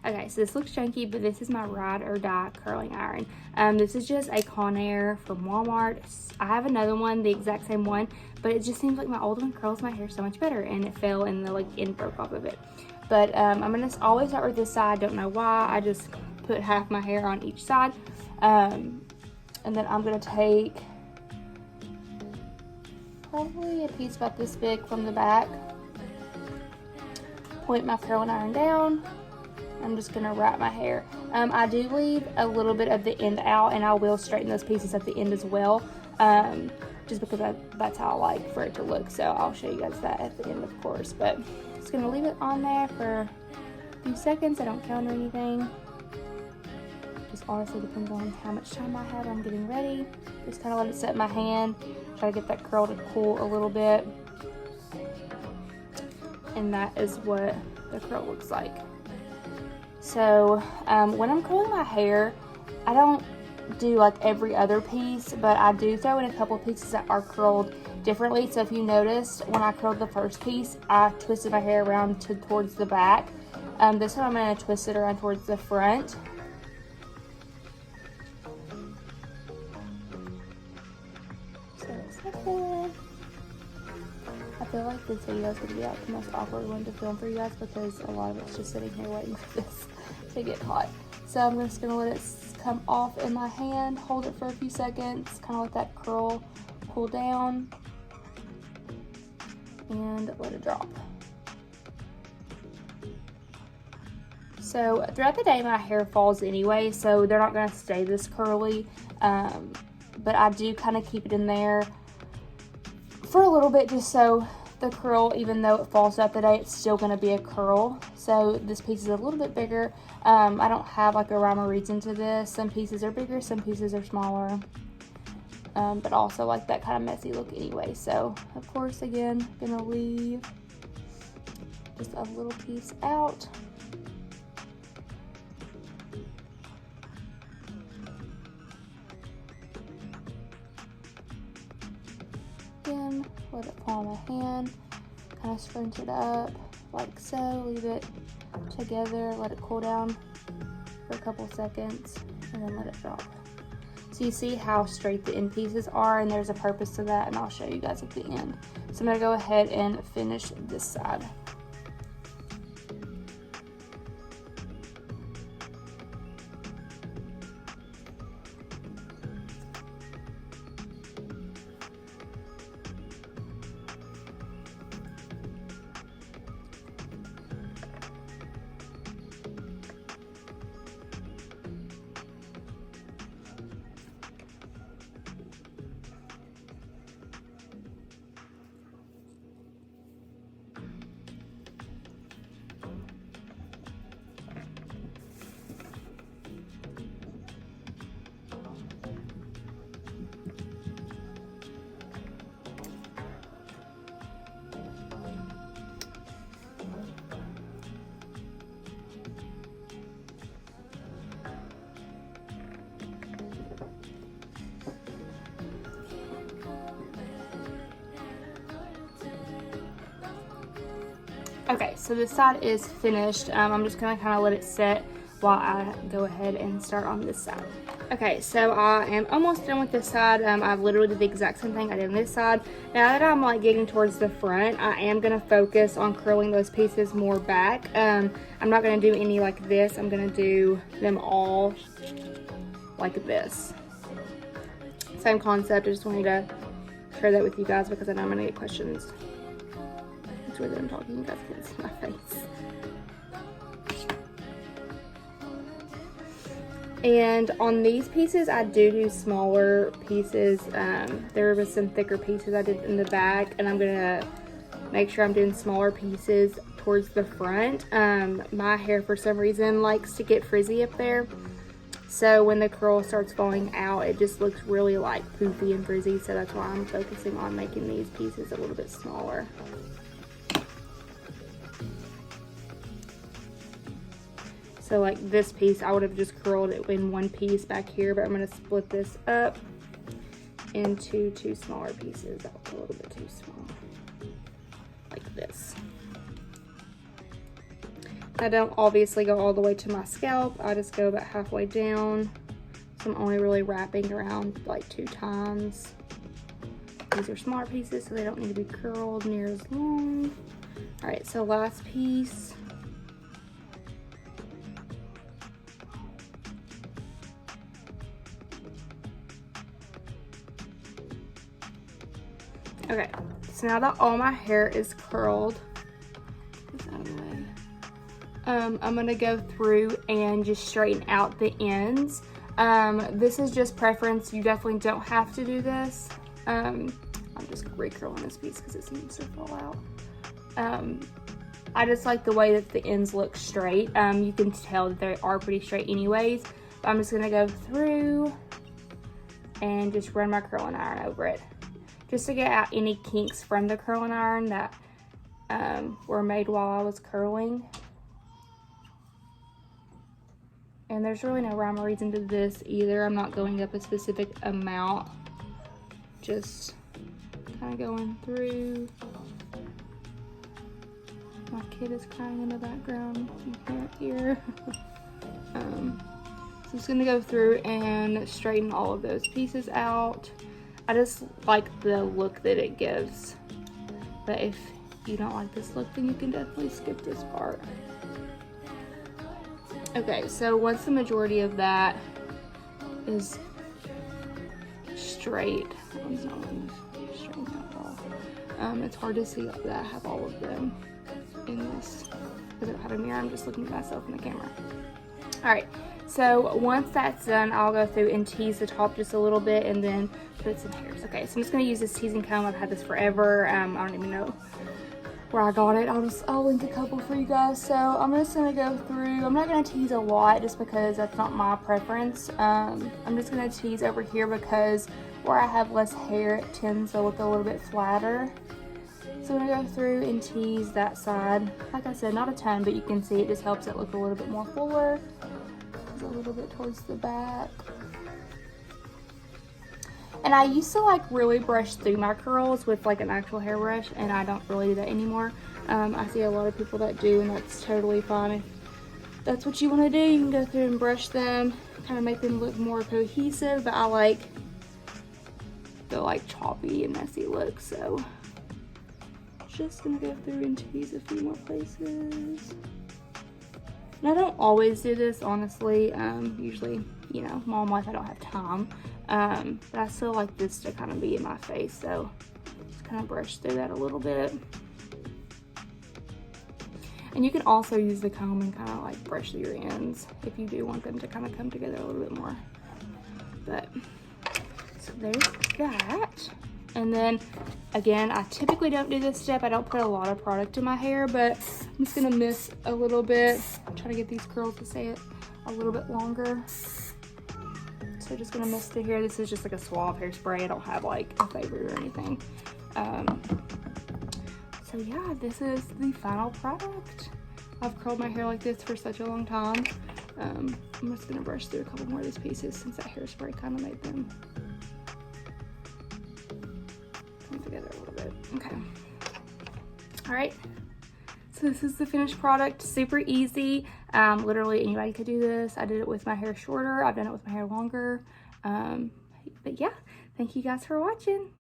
Okay, so this looks chunky, but this is my Ride or Die curling iron. This is just a Conair from Walmart. I have another one, the exact same one, but it just seems like my old one curls my hair so much better, and it fell and the end broke off of it. But I'm gonna always start with this side. Don't know why. I just put half my hair on each side, and then I'm gonna take probably a piece about this big from the back. Point my curling iron down. I'm just gonna wrap my hair. I do leave a little bit of the end out, and I will straighten those pieces at the end as well, just because that's how I like for it to look. So I'll show you guys that at the end, of course. But just gonna leave it on there for a few seconds. I don't count or anything. Just honestly depends on how much time I have. I'm getting ready. Just kind of let it set in my hand. Try to get that curl to pull a little bit. And that is what the curl looks like. So when I'm curling my hair, I don't do like every other piece, but I do throw in a couple pieces that are curled differently. So if you noticed, when I curled the first piece, I twisted my hair around towards the back. This one I'm going to twist it around towards the front. So it's like that. I feel like this video is going to be like the most awkward one to film for you guys, because a lot of it's just sitting here waiting for this to get hot. So I'm just going to let it come off in my hand, hold it for a few seconds, kind of let that curl pull down, and let it drop. So throughout the day my hair falls anyway, so they're not going to stay this curly, but I do kind of keep it in there for a little bit, just so the curl, even though it falls throughout the day, it's still going to be a curl. So this piece is a little bit bigger. I don't have like a rhyme or reason to this. Some pieces are bigger, some pieces are smaller, but also like that kind of messy look anyway. So of course, again, gonna leave just a little piece out. Again, let it fall on my hand, kind of scrunch it up like so, leave it together, let it cool down for a couple seconds, and then let it drop. So you see how straight the end pieces are, and there's a purpose to that, and I'll show you guys at the end. So I'm gonna go ahead and finish this side. Okay, so this side is finished. I'm just gonna kind of let it set while I go ahead and start on this side. Okay, so I am almost done with this side. I've literally did the exact same thing I did on this side. Now that I'm like getting towards the front, I am gonna focus on curling those pieces more back. I'm not gonna do any like this. I'm gonna do them all like this. Same concept. I just wanted to share that with you guys because I know I'm gonna get questions. It's weird that I'm talking, you guys can't see my face. And on these pieces, I do smaller pieces. There was some thicker pieces I did in the back, and I'm gonna make sure I'm doing smaller pieces towards the front. My hair, for some reason, likes to get frizzy up there. So when the curl starts falling out, it just looks really like poofy and frizzy. So that's why I'm focusing on making these pieces a little bit smaller. So like this piece, I would have just curled it in one piece back here, but I'm gonna split this up into two smaller pieces. That was a little bit too small, like this. I don't obviously go all the way to my scalp. I just go about halfway down. So I'm only really wrapping around like 2 times. These are smaller pieces, so they don't need to be curled near as long. All right, so last piece. Okay, so now that all my hair is curled, get this out of the way. I'm gonna go through and just straighten out the ends. This is just preference. You definitely don't have to do this. I'm just re-curling this piece because it seems to fall out. I just like the way that the ends look straight. You can tell that they are pretty straight anyways. But I'm just gonna go through and just run my curling iron over it, just to get out any kinks from the curling iron that were made while I was curling. And there's really no rhyme or reason to this either. I'm not going up a specific amount, just kind of going through. My kid is crying in the background, you can't hear. So I'm just gonna go through and straighten all of those pieces out. I just like the look that it gives. But if you don't like this look, then you can definitely skip this part. Okay, so once the majority of that is straight, it's hard to see that I have all of them in this because I don't have a mirror. I'm just looking at myself in the camera. All right, so once that's done, I'll go through and tease the top just a little bit and then put some hairs. Okay, so I'm just gonna use this teasing comb. I've had this forever. I don't even know where I got it. I'll link a couple for you guys. So I'm just gonna go through. I'm not gonna tease a lot just because that's not my preference. I'm just gonna tease over here because where I have less hair, it tends to look a little bit flatter. So I'm gonna go through and tease that side. Like I said, not a ton, but you can see it just helps it look a little bit more fuller. It's a little bit towards the back. And I used to like really brush through my curls with like an actual hairbrush, and I don't really do that anymore. I see a lot of people that do, and that's totally fine. If that's what you want to do, you can go through and brush them, kind of make them look more cohesive, but I like the like choppy and messy look, so just gonna go through and tease a few more places. And I don't always do this, honestly. Usually, you know, mom life, I don't have time. But I still like this to kind of be in my face, so just kind of brush through that a little bit. And you can also use the comb and kind of like brush through your ends if you do want them to kind of come together a little bit more. But, so there's that. And then, again, I typically don't do this step. I don't put a lot of product in my hair, but I'm just gonna mist a little bit. Try to get these curls to stay a little bit longer. So just gonna mist through here. This is just like a Suave hairspray. I don't have like a favorite or anything. So yeah, this is the final product. I've curled my hair like this for such a long time. I'm just gonna brush through a couple more of these pieces since that hairspray kind of made them come together a little bit. Okay. All right. So this is the finished product. Super easy. Literally anybody could do this. I did it with my hair shorter. I've done it with my hair longer. But yeah, thank you guys for watching.